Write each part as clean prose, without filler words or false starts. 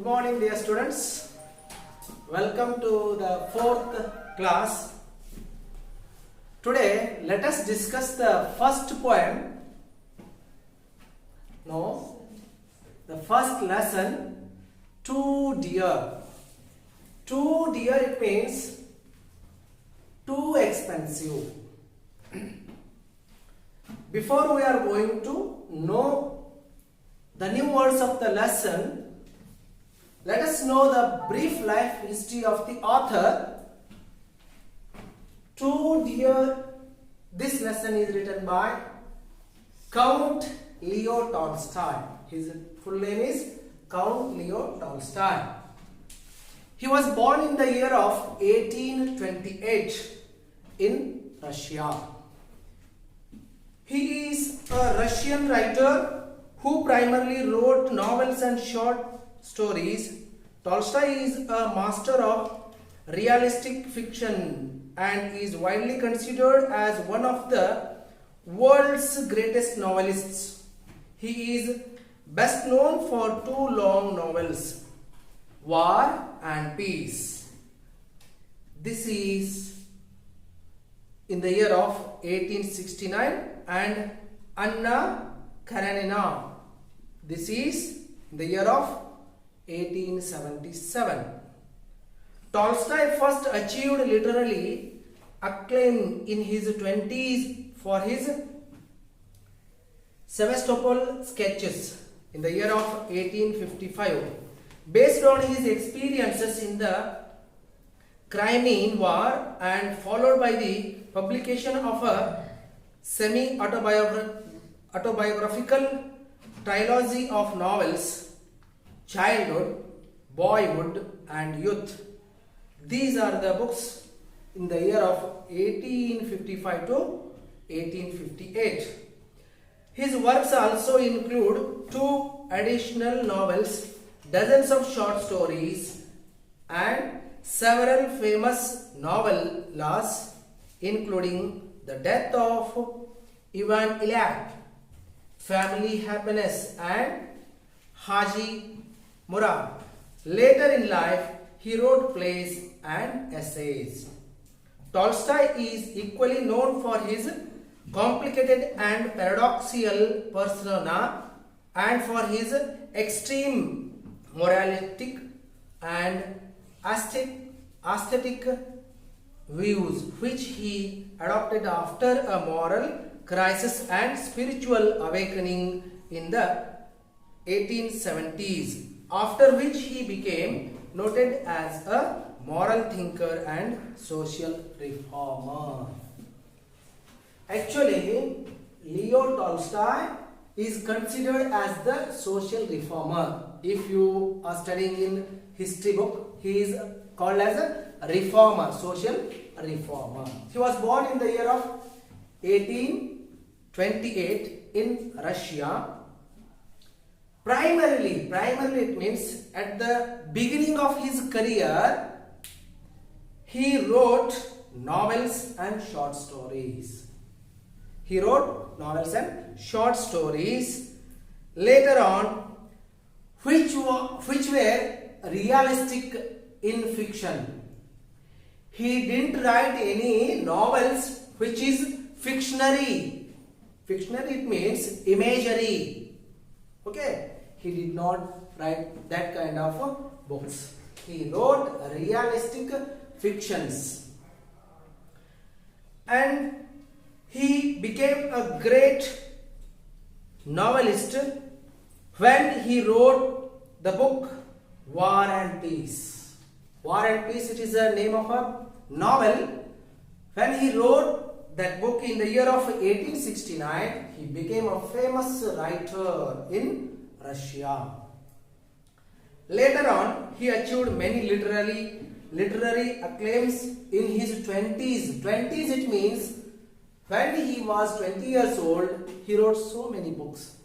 Good morning, dear students. Welcome to the fourth class. Today, let us discuss the first poem. No, the first lesson. Too dear. Too dear, it means too expensive. Before we are going to know the new words of the lesson, let us know the brief life history of the author. Too dear, this lesson is written by Count Leo Tolstoy. His full name is Count Leo Tolstoy. He was born in the year of 1828 in Russia. He is a Russian writer who primarily wrote novels and short stories. Tolstoy is a master of realistic fiction and is widely considered as one of the world's greatest novelists. He is best known for two long novels, War and Peace. This is in the year of 1869, and Anna Karenina. This is in the year of 1877. Tolstoy first achieved literary acclaim in his 20s for his Sevastopol sketches in the year of 1855. Based on his experiences in the Crimean War and followed by the publication of a semi-autobiographical trilogy of novels, Childhood, Boyhood and Youth. These are the books in the year of 1855 to 1858. His works also include two additional novels, dozens of short stories and several famous novellas, including The Death of Ivan Ilyich, Family Happiness and Haji Murad. Later in life, he wrote plays and essays. Tolstoy is equally known for his complicated and paradoxical persona and for his extreme moralistic and aesthetic views, which he adopted after a moral crisis and spiritual awakening in the 1870s, after which he became noted as a moral thinker and social reformer. Actually, Leo Tolstoy is considered as the social reformer. If you are studying in history book, he is called as a reformer, social reformer. He was born in the year of 1828 in Russia. Primarily it means at the beginning of his career, he wrote novels and short stories. He wrote novels and short stories. Later on, which were realistic in fiction. He didn't write any novels which is fictionary. Fictionary, it means imagery. Okay, he did not write that kind of books. He wrote realistic fictions, and he became a great novelist when he wrote the book War and Peace. War and Peace, it is the name of a novel. When he wrote that book in the year of 1869, he became a famous writer in Russia. Later on, he achieved many literary acclaims in his 20s. 20s, it means when he was 20 years old, he wrote so many books.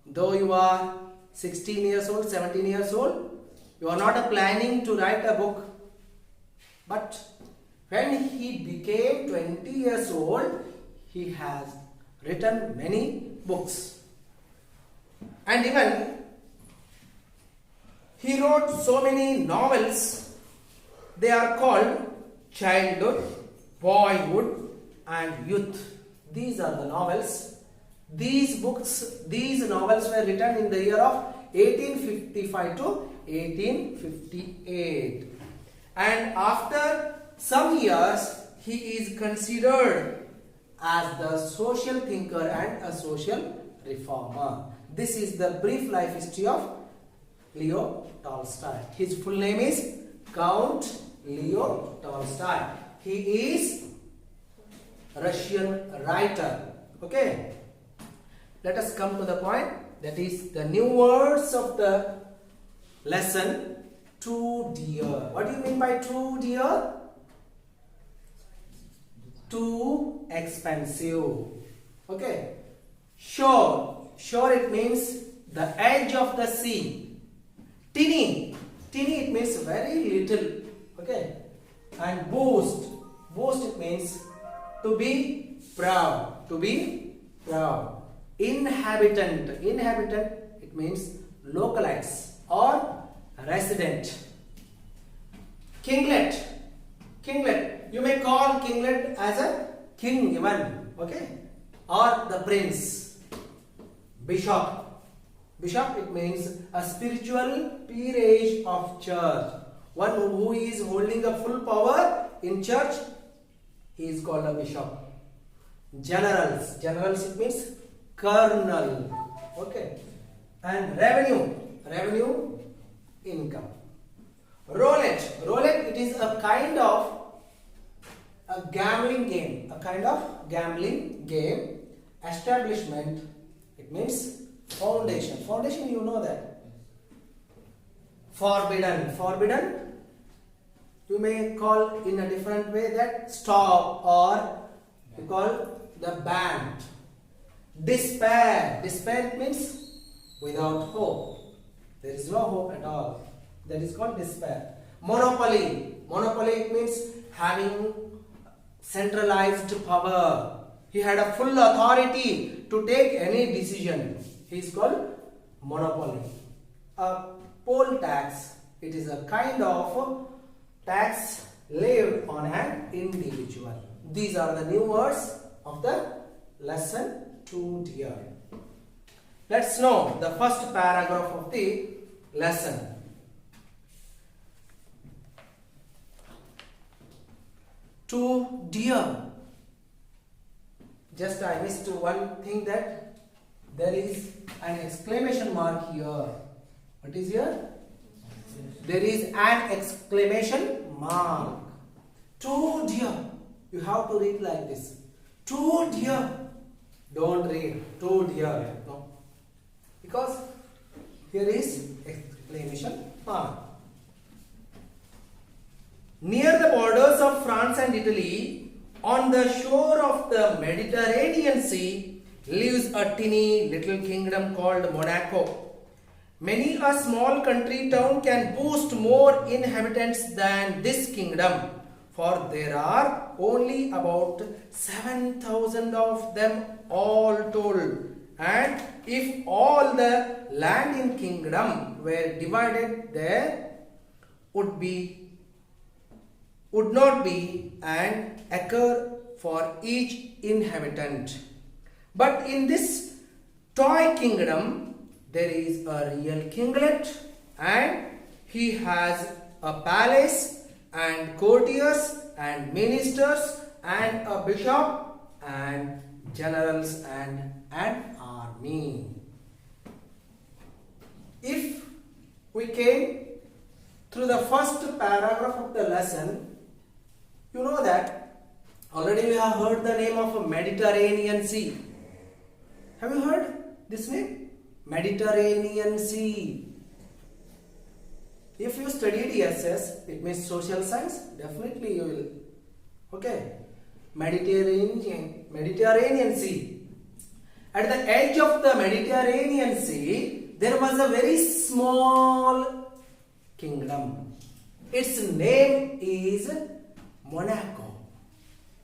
Though you are 16 years old, 17 years old, you are not planning to write a book. But when he became 20 years old, he has written many books. And even He wrote so many novels. They are called childhood, boyhood, and youth. These are the novels. These novels were written in the year of 1855 to 1858. And after some years, he is considered as the social thinker and a social reformer. This is the brief life history of Leo Tolstoy. His full name is Count Leo Tolstoy. He is Russian writer. Okay. Let us come to the point. That is the new words of the lesson. Too dear. What do you mean by too dear? Too expensive. Okay. Shore. Shore, it means the edge of the sea. Tinny. Tinny, it means very little. Okay. And boast. Boast, it means to be proud. To be proud. Inhabitant. Inhabitant, it means localites or resident. Kinglet. Kinglet. You may call kinglet as a king even. Okay. Or the prince. Bishop. Bishop, it means a spiritual peerage of church. One who is holding a full power in church, he is called a bishop. Generals. Generals, it means colonel. Okay. And revenue. Revenue, income. Roulette. Roulette, it is a kind of a gambling game. A kind of gambling game. Establishment, it means foundation. Foundation, you know that. Forbidden. Forbidden, you may call in a different way that stop, or you call the banned. Despair. Despair means without hope. There is no hope at all. That is called despair. Monopoly. Monopoly, it means having centralized power. He had a full authority to take any decision. He is called monopoly. A poll tax. It is a kind of tax levied on an individual. These are the new words of the lesson too dear. Let's know the first paragraph of the lesson. Too dear. Just I missed one thing, that there is an exclamation mark here. What is here? There is an exclamation mark. Too dear. You have to read like this. Too dear. Don't read too dear. No. Because here is exclamation mark. Near the borders of France and Italy, on the shore of the Mediterranean Sea, lives a teeny little kingdom called Monaco. Many a small country town can boast more inhabitants than this kingdom, for there are only about 7,000 of them all told. And if all the land in kingdom were divided, there would not be an acre for each inhabitant. But in this toy kingdom, there is a real kinglet, and he has a palace and courtiers and ministers and a bishop and generals and an army. If we came through the first paragraph of the lesson, you know that already we have heard the name of a Mediterranean Sea. Have you heard this name? Mediterranean Sea. If you studied ESS, it means social science, definitely you will. Okay. Mediterranean Sea. At the edge of the Mediterranean Sea, there was a very small kingdom. Its name is Monaco.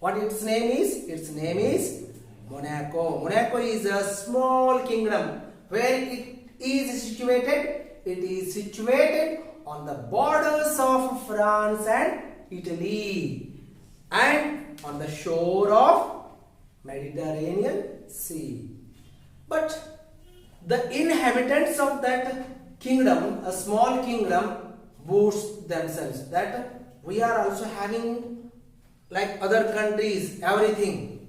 What its name is? Its name is Monaco. Monaco is a small kingdom. Where it is situated? it is situated on the borders of France and Italy and on the shore of Mediterranean Sea. But the inhabitants of that kingdom, a small kingdom, boast themselves that we are also having like other countries everything,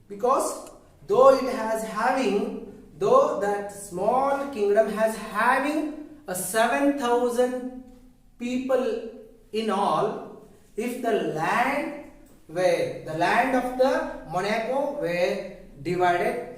because though that small kingdom has having a 7,000 people in all, if the land of the Monaco were divided